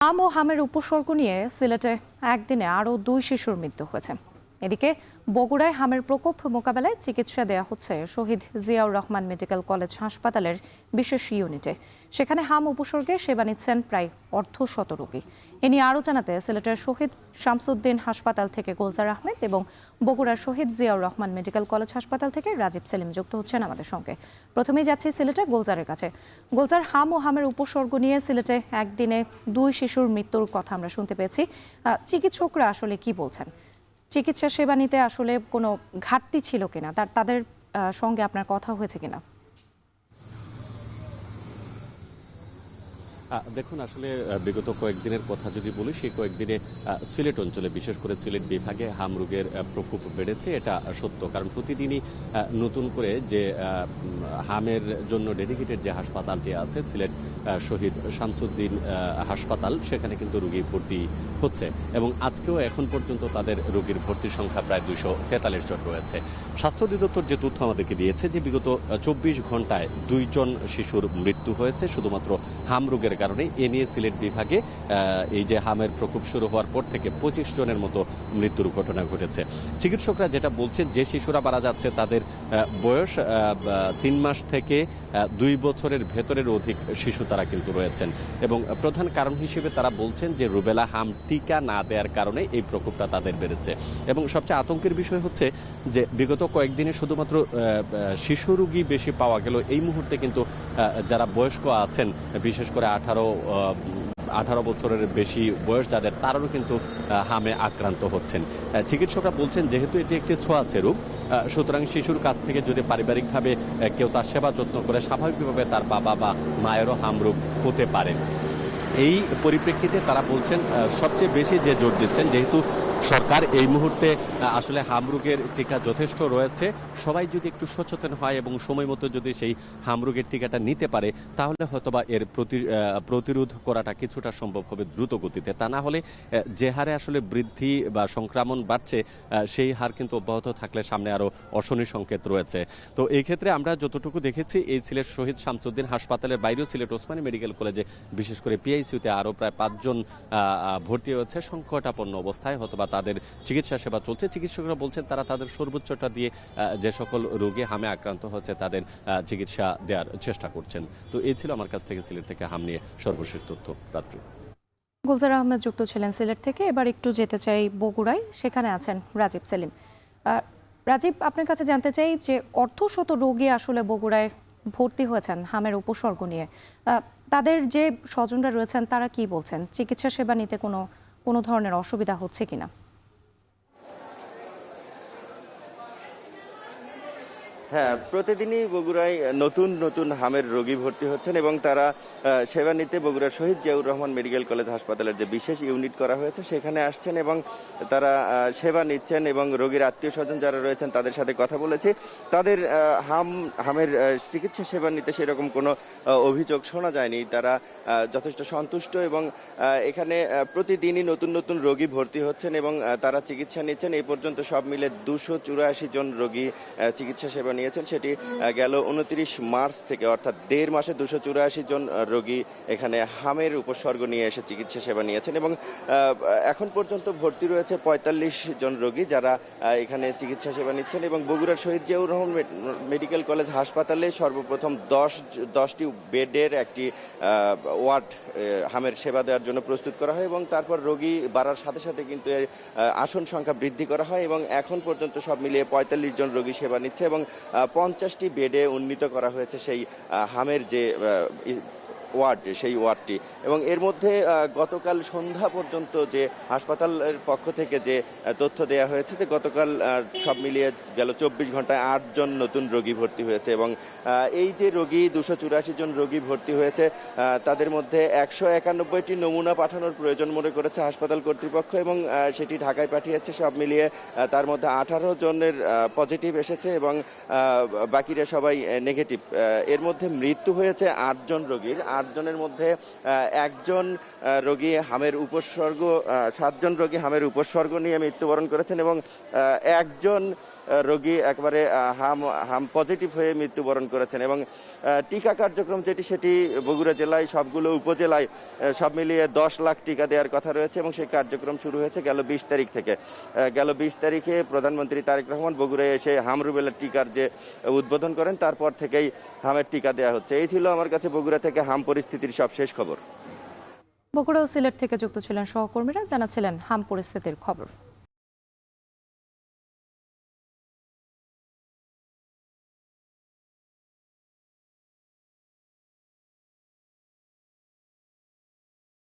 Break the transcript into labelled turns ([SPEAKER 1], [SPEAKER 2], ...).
[SPEAKER 1] হাম ও হামের উপসর্গ নিয়ে সিলেটে একদিনে আরও 2 শিশুর মৃত্যু হয়েছে। এদিকে বগুড়ায় হামের প্রকোপ মোকাবেলায় চিকিৎসা দেওয়া হচ্ছে শহীদ জিয়াউর রহমান মেডিকেল কলেজ হাসপাতালের বিশেষ ইউনিটে। সেখানে হাম উপসর্গে সেবা নিচ্ছেন প্রায় অর্ধশত রোগী। এ নিয়ে আরও জানাতে সিলেটের শহীদ শামসুদ্দিন হাসপাতাল থেকে গুলজার আহমেদ এবং বগুড়ার শহীদ জিয়াউর রহমান মেডিকেল কলেজ হাসপাতাল থেকে রাজীব সেলিম যুক্ত হচ্ছেন আমাদের সঙ্গে। প্রথমেই যাচ্ছি সিলেটে গুলজারের কাছে। গুলজার, হাম ও হামের উপসর্গ নিয়ে সিলেটে একদিনে 2 শিশুর মৃত্যুর কথা আমরা শুনতে পেয়েছি। চিকিৎসকরা আসলে কি বলছেন? চিকিৎসা সেবা নিতে আসলে কোনো ঘাটতি ছিল কিনা, তাদের সঙ্গে আপনার কথা হয়েছে কিনা?
[SPEAKER 2] দেখুন, আসলে বিগত কয়েকদিনের কথা যদি বলি, সেই কয়েকদিনে সিলেট অঞ্চলে, বিশেষ করে সিলেট বিভাগে হাম রোগের প্রকোপ বেড়েছে। এটা সত্য, কারণ প্রতিদিনই নতুন করে যে হামের জন্য ডেডিকেটেড যে হাসপাতালটি আছে সিলেট শহীদ শামসুদ্দিন হাসপাতাল, সেখানে কিন্তু রোগী ভর্তি হচ্ছে এবং আজকেও এখন পর্যন্ত তাদের রোগীর ভর্তির সংখ্যা প্রায় 243 জন রয়েছে। স্বাস্থ্য অধিদপ্তর যে তথ্য আমাদেরকে দিয়েছে যে বিগত 24 ঘন্টায় 2 জন শিশুর মৃত্যু হয়েছে শুধুমাত্র হাম রোগের কারণে। এ নিয়ে সিলেট বিভাগে এই যে হামের প্রকোপ শুরু হওয়ার পর থেকে 25 জনের মতো মৃত্যুর ঘটনা ঘটেছে। চিকিৎসকরা যেটা বলছেন, যে শিশুরা মারা যাচ্ছে তাদের বয়স 3 মাস থেকে 2 বছরের ভেতরের অধিক শিশু তারা কিন্তু রয়েছেন এবং প্রধান কারণ হিসেবে তারা বলছেন যে রুবেলা হাম টিকা না দেওয়ার কারণে এই প্রকোপটা তাদের বেড়েছে। এবং সবচেয়ে আতঙ্কের বিষয় হচ্ছে যে বিগত কয়েকদিনে শুধুমাত্র শিশু রোগী বেশি পাওয়া গেল, এই মুহূর্তে কিন্তু যারা বয়স্ক আছেন, বিশেষ করে 18 বছরের বেশি বয়স যাদের, তারাও কিন্তু হামে আক্রান্ত হচ্ছেন। চিকিৎসকরা বলছেন যেহেতু এটি একটি ছোঁয়াচে রোগ, সুতরাং শিশুর কাছ থেকে যদি পারিবারিকভাবে কেউ তার সেবা যত্ন করে, স্বাভাবিকভাবে তার বাবা বা মায়েরও হাম রোগ হতে পারে। এই পরিপ্রেক্ষিতে তারা বলছেন সবচেয়ে বেশি যে জোর দিচ্ছেন, যেহেতু সরকার এই মুহূর্তে আসলে হাম রোগের টিকা যথেষ্ট রয়েছে, সবাই যদি একটু সচেতন হয় এবং সময় মতো যদি সেই হাম রোগের টিকাটা নিতে পারে, তাহলে হয়তোবা এর প্রতিরোধ করাটা কিছুটা সম্ভব হবে দ্রুত গতিতে। তা না হলে যে হারে আসলে বৃদ্ধি বা সংক্রমণ বাড়ছে, সেই হার কিন্তু অব্যাহত থাকলে সামনে আরও অশনি সংকেত রয়েছে। তো এই ক্ষেত্রে আমরা যতটুকু দেখেছি, এই সিলেট শহীদ শামসুদ্দিন হাসপাতালের বাইরেও সিলেট ওসমানী মেডিকেল কলেজে, বিশেষ করে পিআইসিইউতে আরও প্রায় 5 জন ভর্তি হয়েছে সংকটাপন্ন অবস্থায়, হয়তোবা তাদের চিকিৎসা সেবা চলছে। চিকিৎসকরা বলছেন তারা তাদের সর্বোচ্চটা দিয়ে যে সকল রোগী হামে আক্রান্ত হচ্ছে তাদের চিকিৎসা দেওয়ার চেষ্টা করছেন। তো এই ছিল আমার কাছ থেকে সিলেট থেকে হাম নিয়ে সর্বশেষ তথ্য। রাত্রি
[SPEAKER 1] গুলজার আহমেদ যুক্ত ছিলেন সিলেট থেকে। এবার একটু যেতে চাই বগুড়ায়, সেখানে আছেন রাজীব সেলিম। রাজীব, আপনার কাছে জানতে চাই যে অর্ধশত রোগী আসলে বগুড়ায় ভর্তি হয়েছেন হামের উপসর্গ নিয়ে। তাদের যে স্বজনরা রয়েছেন তারা কি বলছেন? চিকিৎসা সেবা নিতে কোনো ধরনের অসুবিধা হচ্ছে কিনা?
[SPEAKER 3] হ্যাঁ, প্রতিদিনই বগুড়ায় নতুন নতুন হামের রোগী ভর্তি হচ্ছেন এবং তারা সেবা নিতে বগুড়ার শহীদ জিয়াউর রহমান মেডিকেল কলেজ হাসপাতালের যে বিশেষ ইউনিট করা হয়েছে সেখানে আসছেন এবং তারা সেবা নিচ্ছেন এবং রোগীর আত্মীয় স্বজন যারা রয়েছেন তাদের সাথে কথা বলেছি। তাদের হামের চিকিৎসা সেবা নিতে সেরকম কোনো অভিযোগ শোনা যায়নি। তারা যথেষ্ট সন্তুষ্ট এবং এখানে প্রতিদিনই নতুন নতুন রোগী ভর্তি হচ্ছেন এবং তারা চিকিৎসা নিচ্ছেন। এই পর্যন্ত সব মিলে 284 জন রোগী চিকিৎসা সেবা নিয়েছেন। সেটি গেল 29 মার্চ থেকে, অর্থাৎ 1.5 মাসে 284 জন রোগী এখানে হামের উপসর্গ নিয়ে এসে চিকিৎসা সেবা নিয়েছেন এবং এখন পর্যন্ত ভর্তি রয়েছে 45 জন রোগী যারা এখানে চিকিৎসা সেবা নিচ্ছেন। এবং বগুড়ার শহীদ জিয়াউর রহমান মেডিকেল কলেজ হাসপাতালে সর্বপ্রথম 10টি বেডের একটি ওয়ার্ড হামের সেবা দেওয়ার জন্য প্রস্তুত করা হয় এবং তারপর রোগী বাড়ার সাথে সাথে কিন্তু এর আসন সংখ্যা বৃদ্ধি করা হয় এবং এখন পর্যন্ত সব মিলিয়ে 45 জন রোগী সেবা নিচ্ছে এবং 50টি বেডে উন্নীত করা হয়েছে সেই হামের যে ওয়ার্ড, সেই ওয়ার্ডটি। এবং এর মধ্যে গতকাল সন্ধ্যা পর্যন্ত যে হাসপাতালের পক্ষ থেকে যে তথ্য দেওয়া হয়েছে যে গতকাল সব মিলিয়ে গেল 24 ঘন্টায় 8 জন নতুন রোগী ভর্তি হয়েছে এবং এই যে রোগী 284 জন রোগী ভর্তি হয়েছে তাদের মধ্যে 191টি নমুনা পাঠানোর প্রয়োজন মনে করেছে হাসপাতাল কর্তৃপক্ষ এবং সেটি ঢাকায় পাঠিয়েছে। সব মিলিয়ে তার মধ্যে 18 জনের পজিটিভ এসেছে এবং বাকিরা সবাই নেগেটিভ। এর মধ্যে মৃত্যু হয়েছে 8 জন রোগীর। 8 জনের মধ্যে একজন রোগী হামের উপসর্গ 7 জন রোগী হামের উপসর্গ নিয়ে মৃত্যুবরণ করেছেন এবং একজন রোগী একবারে হাম পজিটিভ হয়ে মৃত্যুবরণ করেছেন এবং টিকা কার্যক্রম সেটি বগুড়া জেলায় সবগুলো উপজেলায় সব মিলিয়ে 10 লাখ টিকা দেওয়ার কথা রয়েছে এবং সেই কার্যক্রম শুরু হয়েছে গেল 20 তারিখ থেকে। গেল 20 তারিখে প্রধানমন্ত্রী তারেক রহমান বগুড়ায় এসে হাম রুবেলার টিকার যে উদ্বোধন করেন, তারপর থেকেই হামের টিকা দেওয়া হচ্ছে। এই ছিল আমার কাছে বগুড়া থেকে হাম পরিস্থিতির সব শেষ খবর।
[SPEAKER 1] বগুড়া ও সিলেট থেকে যুক্ত ছিলেন সহকর্মীরা, জানাচ্ছিলেন হাম পরিস্থিতির খবর।